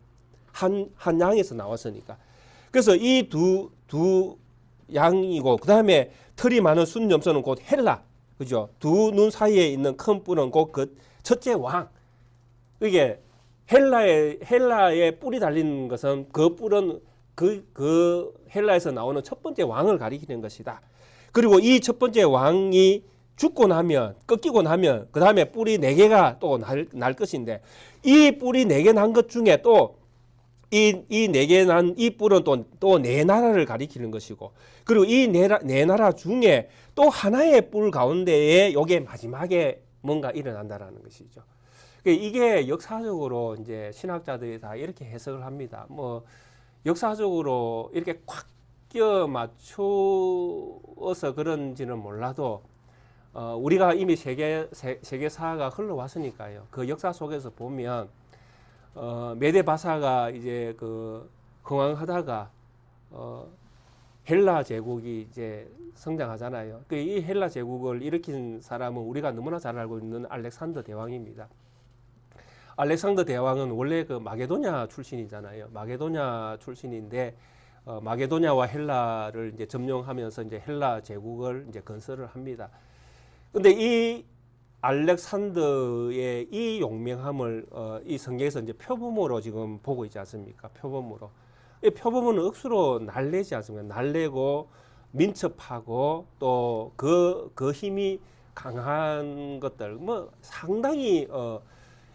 한 양에서 나왔으니까. 그래서 이 두 양이고 그 다음에 털이 많은 순점선은 곧 헬라, 그죠? 두 눈 사이에 있는 큰 뿔은 곧 그 첫째 왕. 이게 헬라의 뿔이 달린 것은 그 뿔은 그 헬라에서 나오는 첫 번째 왕을 가리키는 것이다. 그리고 이 첫 번째 왕이 죽고 나면, 꺾이고 나면 그 다음에 뿔이 4개가 또 날 것인데, 이 뿔이 4개 난 것 중에 또 이 4개 난 이 뿔은 또 4나라를 가리키는 것이고, 그리고 이 4나라 중에 또 하나의 뿔 가운데에 요게 마지막에 뭔가 일어난다라는 것이죠. 이게 역사적으로 이제 신학자들이 다 이렇게 해석을 합니다. 뭐 역사적으로 이렇게 꽉 끼어 맞추어서 그런지는 몰라도 우리가 이미 세계사가 흘러왔으니까요. 그 역사 속에서 보면 메데바사가 이제 그 흥왕하다가 헬라 제국이 이제 성장하잖아요. 이 헬라 제국을 일으킨 사람은 우리가 너무나 잘 알고 있는 알렉산더 대왕입니다. 알렉산더 대왕은 원래 그 마게도냐 출신이잖아요. 마게도냐 출신인데 마게도냐와 헬라를 이제 점령하면서 이제 헬라 제국을 이제 건설을 합니다. 근데 이 알렉산더의 이 용맹함을 이 성경에서 이제 표범으로 지금 보고 있지 않습니까? 표범으로. 이 표범은 억수로 날래지 않습니까? 날래고 민첩하고 또 그 힘이 강한 것들 뭐 상당히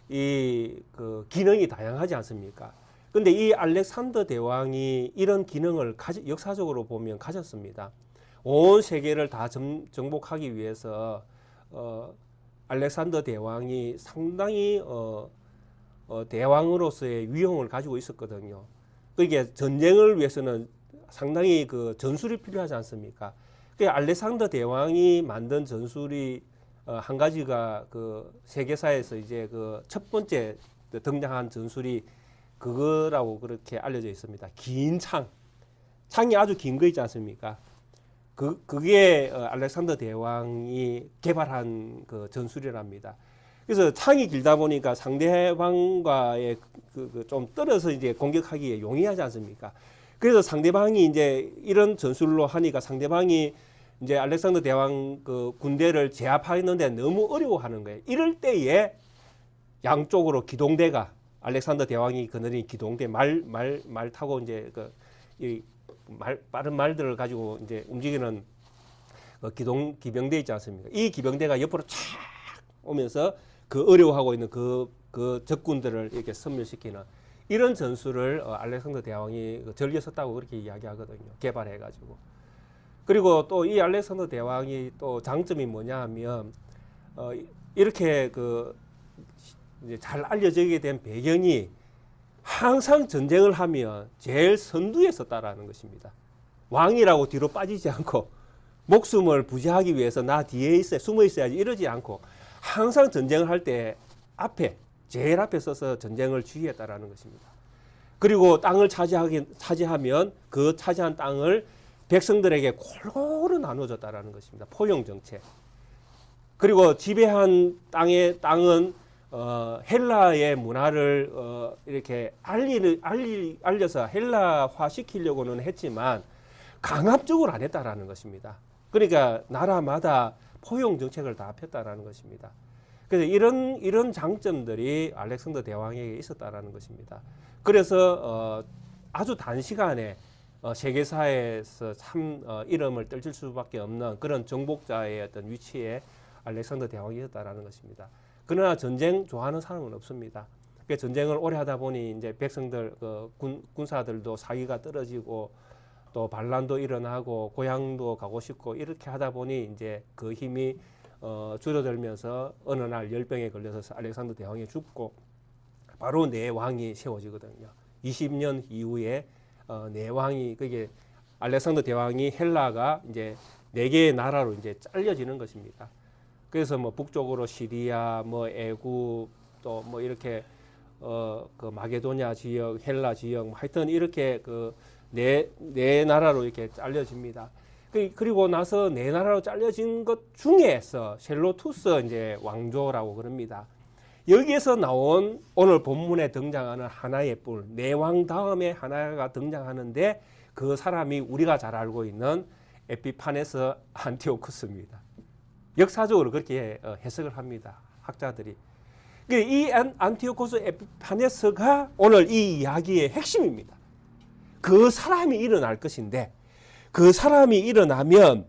이 그 기능이 다양하지 않습니까? 근데 이 알렉산더 대왕이 이런 기능을 역사적으로 보면 가졌습니다. 온 세계를 다 정복하기 위해서 알렉산더 대왕이 상당히 대왕으로서의 위용을 가지고 있었거든요. 그게 전쟁을 위해서는 상당히 그 전술이 필요하지 않습니까? 그 알렉산더 대왕이 만든 전술이 한 가지가 그 세계사에서 이제 그 첫 번째 등장한 전술이 그거라고 그렇게 알려져 있습니다. 긴 창이 아주 긴 거 있지 않습니까? 그게 알렉산더 대왕이 개발한 그 전술이랍니다. 그래서 창이 길다 보니까 상대방과의 좀 떨어서 이제 공격하기에 용이하지 않습니까? 그래서 상대방이 이제 이런 전술로 하니까 상대방이 이제 알렉산더 대왕 그 군대를 제압하는데 너무 어려워하는 거예요. 이럴 때에 양쪽으로 기동대가 알렉산더 대왕이 거느린 기동대 말 타고 이제 빠른 말들을 가지고 이제 움직이는 기병대 있지 않습니까? 이 기병대가 옆으로 촥 오면서 그 어려워하고 있는 그 적군들을 이렇게 섬멸시키는 이런 전술을 알렉산더 대왕이 즐겨 썼다고 그렇게 이야기하거든요. 개발해가지고. 그리고 또 이 알렉산더 대왕이 또 장점이 뭐냐 하면 이렇게 이제 잘 알려지게 된 배경이 항상 전쟁을 하면 제일 선두에 섰다라는 것입니다. 왕이라고 뒤로 빠지지 않고 목숨을 부지하기 위해서 나 뒤에 숨어 있어야지 이러지 않고 항상 전쟁을 할 때 제일 앞에 서서 전쟁을 지휘했다라는 것입니다. 그리고 땅을 차지하면 그 차지한 땅을 백성들에게 골고루 나눠줬다라는 것입니다. 포용 정책. 그리고 지배한 땅은 헬라의 문화를 이렇게 알려서 헬라화 시키려고는 했지만 강압적으로 안 했다라는 것입니다. 그러니까 나라마다 포용 정책을 다 폈다라는 것입니다. 그래서 이런 장점들이 알렉산더 대왕에게 있었다라는 것입니다. 그래서 아주 단시간에 세계사에서 참 이름을 떨칠 수밖에 없는 그런 정복자의 어떤 위치에 알렉산더 대왕이었다라는 것입니다. 그러나 전쟁 좋아하는 사람은 없습니다. 전쟁을 오래 하다 보니 이제 백성들 군사들도 사기가 떨어지고 또 반란도 일어나고 고향도 가고 싶고 이렇게 하다 보니 이제 그 힘이 줄어들면서 어느 날 열병에 걸려서 알렉산더 대왕이 죽고 바로 내왕이 세워지거든요. 20년 이후에 내왕이 그게 알렉산더 대왕이 헬라가 이제 4개의 나라로 이제 잘려지는 것입니다. 그래서 뭐 북쪽으로 시리아, 뭐 애굽 또 뭐 이렇게 그 마게도냐 지역, 헬라 지역, 하여튼 이렇게 네 나라로 이렇게 잘려집니다. 그리고 나서 네 나라로 잘려진 것 중에서 셀로투스 이제 왕조라고 그럽니다. 여기에서 나온 오늘 본문에 등장하는 하나의 뿔, 내왕 다음에 하나가 등장하는데 그 사람이 우리가 잘 알고 있는 에피파네스 안티오쿠스입니다. 역사적으로 그렇게 해석을 합니다. 학자들이. 이 안티오쿠스 에피파네스가 오늘 이 이야기의 핵심입니다. 그 사람이 일어날 것인데 그 사람이 일어나면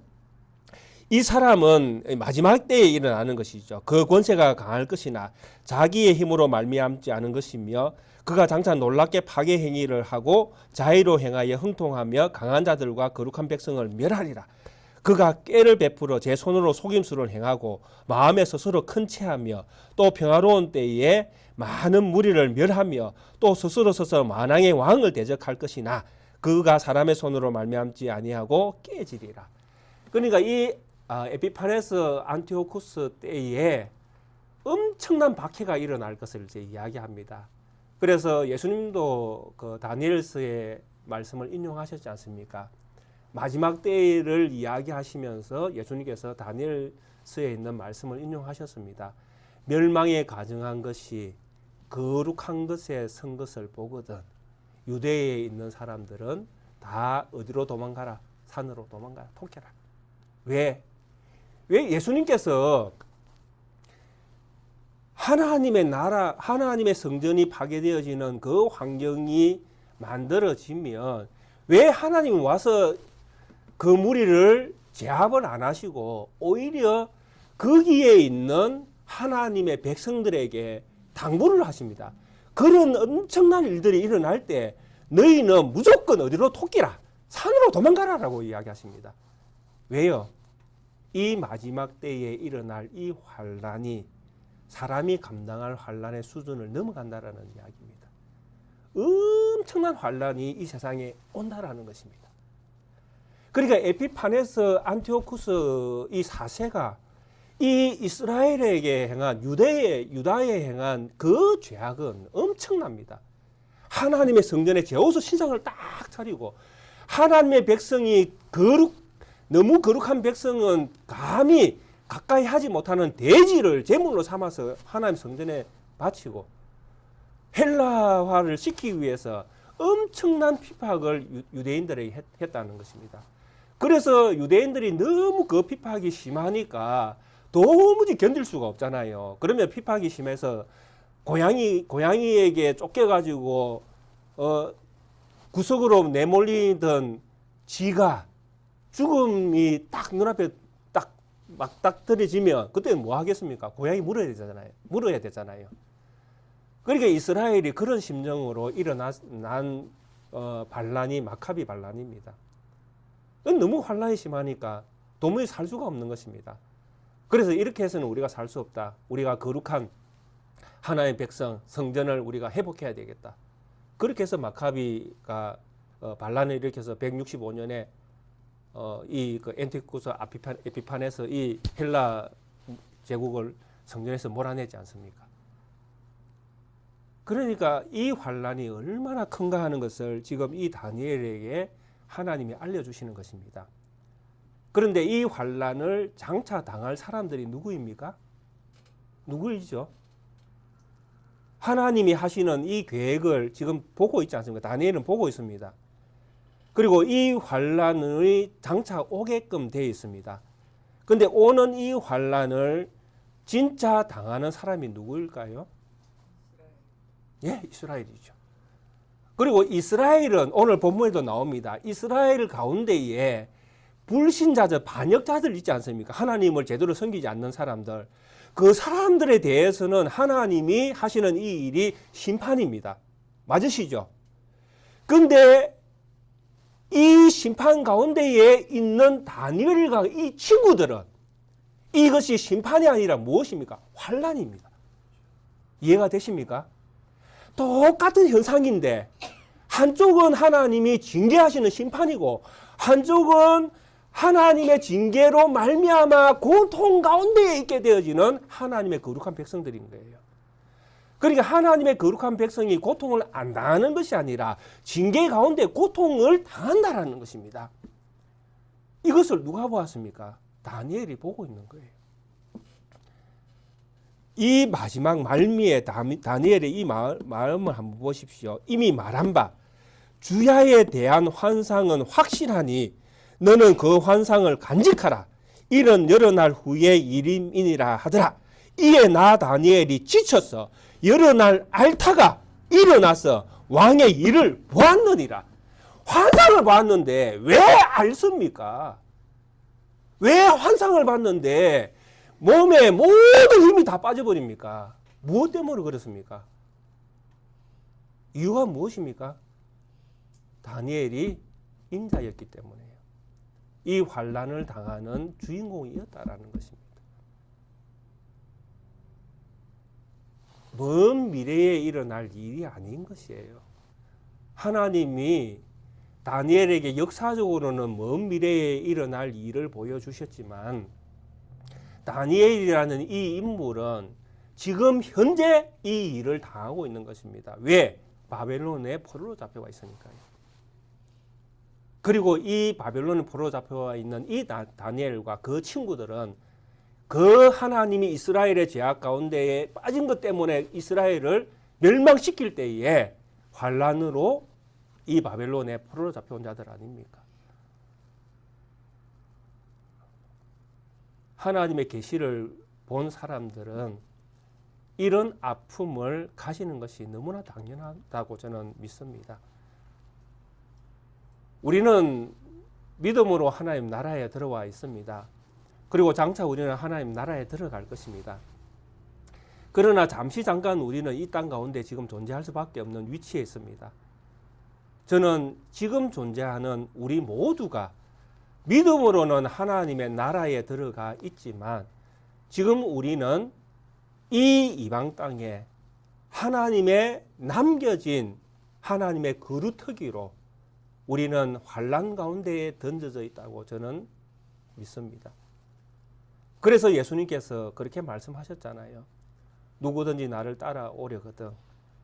이 사람은 마지막 때에 일어나는 것이죠. 그 권세가 강할 것이나 자기의 힘으로 말미암지 않은 것이며 그가 장차 놀랍게 파괴 행위를 하고 자의로 행하여 흥통하며 강한 자들과 거룩한 백성을 멸하리라. 그가 꾀를 베풀어 제 손으로 속임수를 행하고 마음에 스스로 큰 체하며 또 평화로운 때에 많은 무리를 멸하며 또 스스로 서서 만왕의 왕을 대적할 것이나 그가 사람의 손으로 말미암지 아니하고 깨지리라. 그러니까 이 에피파네스 안티오쿠스 때에 엄청난 박해가 일어날 것을 이제 이야기합니다. 그래서 예수님도 그 다니엘서의 말씀을 인용하셨지 않습니까? 마지막 때를 이야기하시면서 예수님께서 다니엘서에 있는 말씀을 인용하셨습니다. 멸망에 가증한 것이 거룩한 것에 선 것을 보거든 유대에 있는 사람들은 다 어디로 도망가라? 산으로 도망가라. 통쾌라. 왜 예수님께서 하나님의 나라, 하나님의 성전이 파괴되어지는 그 환경이 만들어지면 왜 하나님이 와서 그 무리를 제압을 안 하시고 오히려 거기에 있는 하나님의 백성들에게 당부를 하십니다. 그런 엄청난 일들이 일어날 때 너희는 무조건 어디로 토끼라, 산으로 도망가라라고 이야기하십니다. 왜요? 이 마지막 때에 일어날 이 환란이 사람이 감당할 환란의 수준을 넘어간다라는 이야기입니다. 엄청난 환란이 이 세상에 온다라는 것입니다. 그러니까 에피파네스 안티오쿠스 이 4세가 이 이스라엘에게 행한 유다에 행한 그 죄악은 엄청납니다. 하나님의 성전에 제우스 신상을 딱 차리고 하나님의 백성이 너무 거룩한 백성은 감히 가까이 하지 못하는 돼지를 제물로 삼아서 하나님 성전에 바치고 헬라화를 시키기 위해서 엄청난 핍박을 유대인들에게 했다는 것입니다. 그래서 유대인들이 너무 그 핍박이 심하니까 도무지 견딜 수가 없잖아요. 그러면 핍박이 심해서 고양이에게 쫓겨가지고 구석으로 내몰리던 지가 죽음이 딱 눈앞에 딱 떨어지면 그때는 뭐 하겠습니까? 고양이 물어야 되잖아요. 그러니까 이스라엘이 그런 심정으로 일어난 반란이 마카비 반란입니다. 너무 환란이 심하니까 도무지 살 수가 없는 것입니다. 그래서 이렇게 해서는 우리가 살 수 없다. 우리가 거룩한 하나님의 백성, 성전을 우리가 회복해야 되겠다. 그렇게 해서 마카비가 반란을 일으켜서 165년에 이 엔티쿠스 에피판에서 이 헬라 제국을 성전에서 몰아내지 않습니까? 그러니까 이 환란이 얼마나 큰가 하는 것을 지금 이 다니엘에게 하나님이 알려주시는 것입니다. 그런데 이 환란을 장차 당할 사람들이 누구입니까? 누구이죠? 하나님이 하시는 이 계획을 지금 보고 있지 않습니까? 다니엘은 보고 있습니다. 그리고 이 환란이 장차 오게끔 되어 있습니다. 그런데 오는 이 환란을 진짜 당하는 사람이 누구일까요? 예, 이스라엘이죠. 그리고 이스라엘은 오늘 본문에도 나옵니다. 이스라엘 가운데에 불신자들, 반역자들 있지 않습니까? 하나님을 제대로 섬기지 않는 사람들. 그 사람들에 대해서는 하나님이 하시는 이 일이 심판입니다. 맞으시죠? 근데 이 심판 가운데에 있는 다니엘과 이 친구들은 이것이 심판이 아니라 무엇입니까? 환란입니다. 이해가 되십니까? 똑같은 현상인데 한쪽은 하나님이 징계하시는 심판이고 한쪽은 하나님의 징계로 말미암아 고통 가운데에 있게 되어지는 하나님의 거룩한 백성들인 거예요. 그러니까 하나님의 거룩한 백성이 고통을 안 당하는 것이 아니라 징계 가운데 고통을 당한다라는 것입니다. 이것을 누가 보았습니까? 다니엘이 보고 있는 거예요. 이 마지막 말미에 다니엘의 이 마음을 한번 보십시오. 이미 말한 바 주야에 대한 환상은 확실하니 너는 그 환상을 간직하라. 이런 여러 날 후의 일임이니라 하더라. 이에 나 다니엘이 지쳐서 여러 날 앓다가 일어나서 왕의 일을 보았느니라. 환상을 봤는데 왜 앓습니까? 왜 환상을 봤는데 몸에 모든 힘이 다 빠져버립니까? 무엇 때문에 그렇습니까? 이유가 무엇입니까? 다니엘이 인자였기 때문이에요. 이 환란을 당하는 주인공이었다라는 것입니다. 먼 미래에 일어날 일이 아닌 것이에요. 하나님이 다니엘에게 역사적으로는 먼 미래에 일어날 일을 보여주셨지만 다니엘이라는 이 인물은 지금 현재 이 일을 당하고 있는 것입니다. 왜? 바벨론의 포로로 잡혀가 있으니까요. 그리고 이 바벨론의 포로로 잡혀가 있는 이 다니엘과 그 친구들은 그 하나님이 이스라엘의 죄악 가운데에 빠진 것 때문에 이스라엘을 멸망시킬 때에 환란으로 이 바벨론의 포로로 잡혀온 자들 아닙니까? 하나님의 계시를 본 사람들은 이런 아픔을 가지는 것이 너무나 당연하다고 저는 믿습니다. 우리는 믿음으로 하나님 나라에 들어와 있습니다. 그리고 장차 우리는 하나님 나라에 들어갈 것입니다. 그러나 잠시 잠깐 우리는 이 땅 가운데 지금 존재할 수밖에 없는 위치에 있습니다. 저는 지금 존재하는 우리 모두가 믿음으로는 하나님의 나라에 들어가 있지만 지금 우리는 이 이방 땅에 하나님의 남겨진 하나님의 그루터기로 우리는 환난 가운데에 던져져 있다고 저는 믿습니다. 그래서 예수님께서 그렇게 말씀하셨잖아요. 누구든지 나를 따라오려거든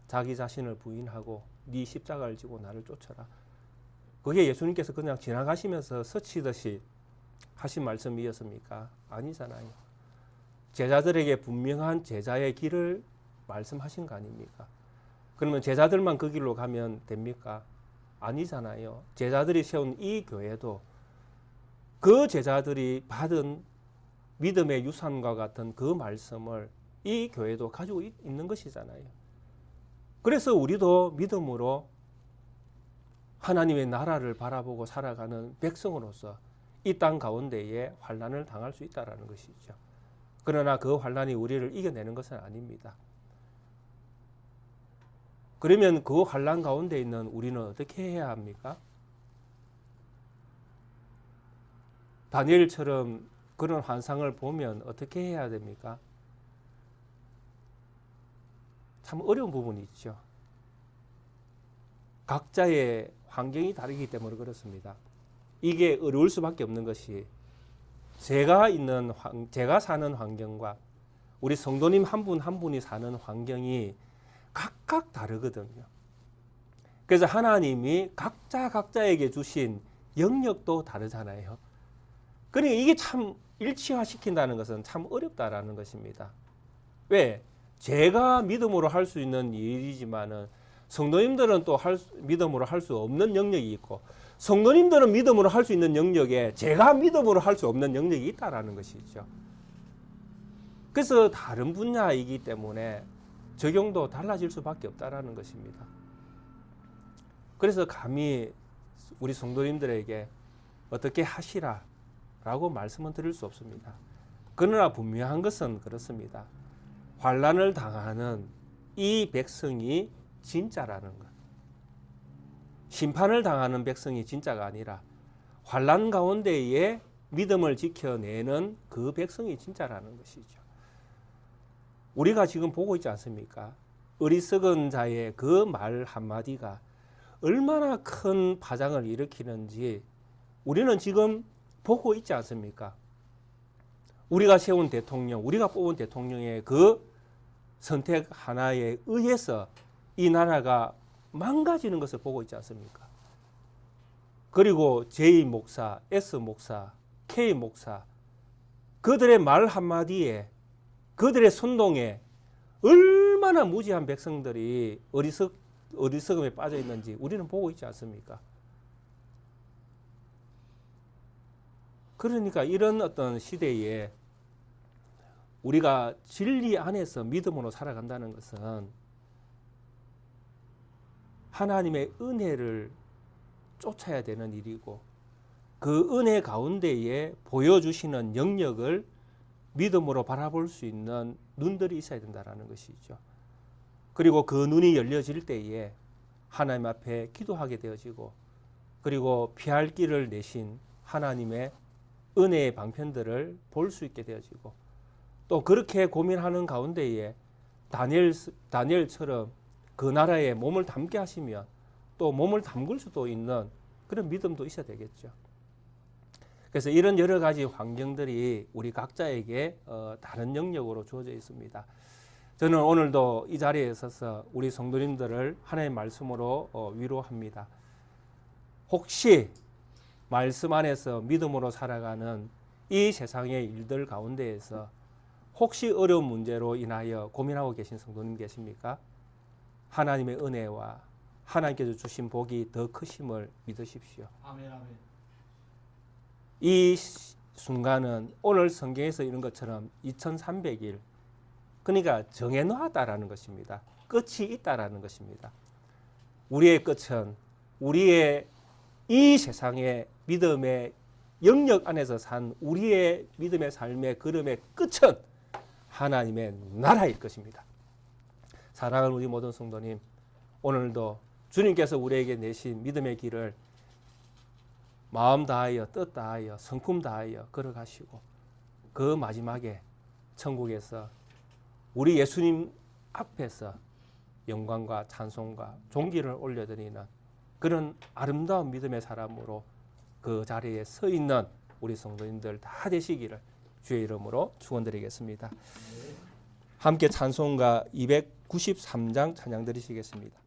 자기 자신을 부인하고 네 십자가를 지고 나를 쫓아라. 그게 예수님께서 그냥 지나가시면서 스치듯이 하신 말씀이었습니까? 아니잖아요. 제자들에게 분명한 제자의 길을 말씀하신 거 아닙니까? 그러면 제자들만 그 길로 가면 됩니까? 아니잖아요. 제자들이 세운 이 교회도 그 제자들이 받은 믿음의 유산과 같은 그 말씀을 이 교회도 가지고 있는 것이잖아요. 그래서 우리도 믿음으로 하나님의 나라를 바라보고 살아가는 백성으로서 이 땅 가운데에 환난을 당할 수 있다는 것이죠. 그러나 그 환난이 우리를 이겨내는 것은 아닙니다. 그러면 그 환난 가운데 있는 우리는 어떻게 해야 합니까? 다니엘처럼 그런 환상을 보면 어떻게 해야 됩니까? 참 어려운 부분이 있죠. 각자의 환경이 다르기 때문에 그렇습니다. 이게 어려울 수밖에 없는 것이 제가 사는 환경과 우리 성도님 한 분 한 분이 사는 환경이 각각 다르거든요. 그래서 하나님이 각자에게 주신 영역도 다르잖아요. 그러니까 이게 참 일치화시킨다는 것은 참 어렵다라는 것입니다. 왜? 제가 믿음으로 할 수 있는 일이지만은 성도님들은 또 믿음으로 할 수 없는 영역이 있고 성도님들은 믿음으로 할 수 있는 영역에 제가 믿음으로 할 수 없는 영역이 있다라는 것이죠. 그래서 다른 분야이기 때문에 적용도 달라질 수밖에 없다라는 것입니다. 그래서 감히 우리 성도님들에게 어떻게 하시라라고 말씀은 드릴 수 없습니다. 그러나 분명한 것은 그렇습니다. 환난을 당하는 이 백성이 진짜라는 것. 심판을 당하는 백성이 진짜가 아니라 환난 가운데에 믿음을 지켜내는 그 백성이 진짜라는 것이죠. 우리가 지금 보고 있지 않습니까? 어리석은 자의 그 말 한마디가 얼마나 큰 파장을 일으키는지 우리는 지금 보고 있지 않습니까? 우리가 세운 대통령, 우리가 뽑은 대통령의 그 선택 하나에 의해서 이 나라가 망가지는 것을 보고 있지 않습니까? 그리고 J 목사, S 목사, K 목사, 그들의 말 한마디에, 그들의 선동에 얼마나 무지한 백성들이 어리석음에 빠져 있는지 우리는 보고 있지 않습니까? 그러니까 이런 어떤 시대에 우리가 진리 안에서 믿음으로 살아간다는 것은 하나님의 은혜를 쫓아야 되는 일이고 그 은혜 가운데에 보여주시는 영역을 믿음으로 바라볼 수 있는 눈들이 있어야 된다는 것이죠. 그리고 그 눈이 열려질 때에 하나님 앞에 기도하게 되어지고 그리고 피할 길을 내신 하나님의 은혜의 방편들을 볼 수 있게 되어지고 또 그렇게 고민하는 가운데에 다니엘처럼 그 나라에 몸을 담게 하시면 또 몸을 담글 수도 있는 그런 믿음도 있어야 되겠죠. 그래서 이런 여러 가지 환경들이 우리 각자에게 다른 영역으로 주어져 있습니다. 저는 오늘도 이 자리에 서서 우리 성도님들을 하나님의 말씀으로 위로합니다. 혹시 말씀 안에서 믿음으로 살아가는 이 세상의 일들 가운데에서 혹시 어려운 문제로 인하여 고민하고 계신 성도님 계십니까? 하나님의 은혜와 하나님께서 주신 복이 더 크심을 믿으십시오. 아멘, 아멘. 이 순간은 오늘 성경에서 이런 것처럼 2300일 그러니까 정해놓았다라는 것입니다. 끝이 있다라는 것입니다. 우리의 끝은 우리의 이 세상의 믿음의 영역 안에서 산 우리의 믿음의 삶의 걸음의 끝은 하나님의 나라일 것입니다. 사랑하는 우리 모든 성도님, 오늘도 주님께서 우리에게 내신 믿음의 길을 마음 다하여 뜻 다하여 성품 다하여 걸어가시고 그 마지막에 천국에서 우리 예수님 앞에서 영광과 찬송과 존귀를 올려드리는 그런 아름다운 믿음의 사람으로 그 자리에 서 있는 우리 성도님들 다 되시기를 주의 이름으로 축원드리겠습니다. 함께 찬송가 293장 찬양 드리시겠습니다.